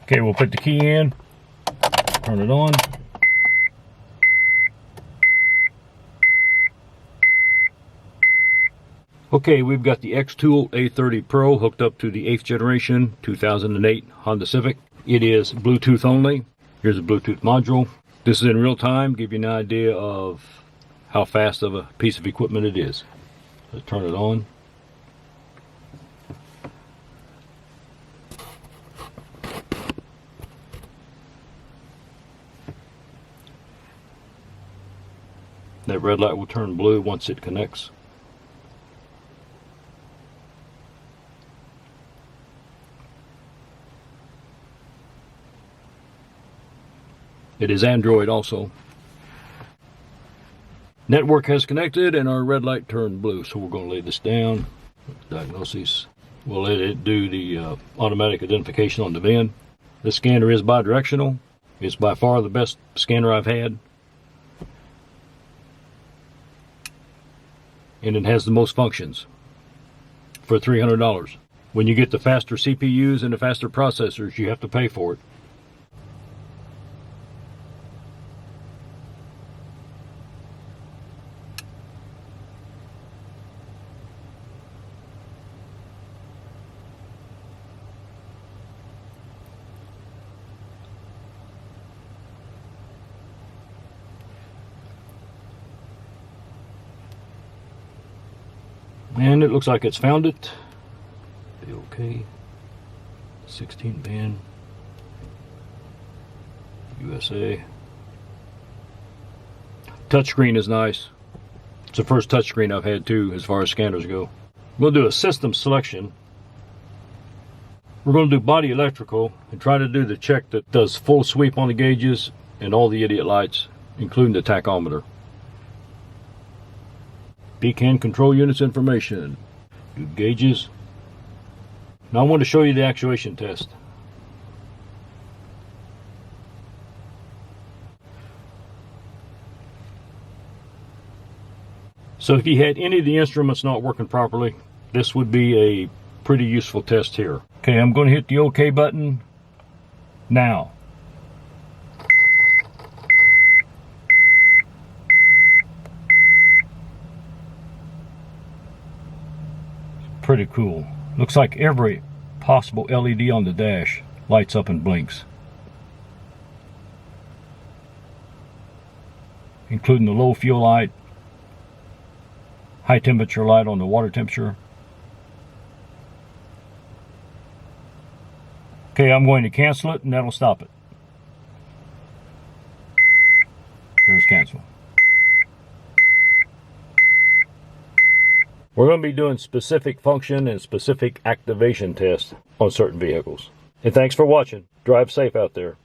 Okay, we'll put the key in, turn it on. Okay, we've got the Xtool A30 Pro hooked up to the 8th generation 2008 Honda Civic. It is Bluetooth only. Here's a Bluetooth module. This is in real time, give you an idea of how fast of a piece of equipment it is. Let's turn it on. That red light will turn blue once it connects. It is Android also. Network has connected and our red light turned blue, so we're going to lay this down. Diagnosis. We'll let it do the automatic identification on the VIN. This scanner is bidirectional. It's by far the best scanner I've had. And it has the most functions for $300. When you get the faster CPUs and the faster processors, you have to pay for it. And it looks like it's found it. Okay. 16 band. USA. Touchscreen is nice. It's the first touchscreen I've had too, as far as scanners go. We'll do a system selection. We're going to do body electrical and try to do the check that does full sweep on the gauges and all the idiot lights, including the tachometer. Beacon control units information. Do gauges. Now I want to show you the actuation test. So if you had any of the instruments not working properly, this would be a pretty useful test here. Okay, I'm going to hit the OK button now. Pretty cool. Looks like every possible LED on the dash lights up and blinks, including the low fuel light, high temperature light on the water temperature. Okay, I'm going to cancel it and that'll stop it. There's cancel. We're going to be doing specific function and specific activation tests on certain vehicles. And thanks for watching. Drive safe out there.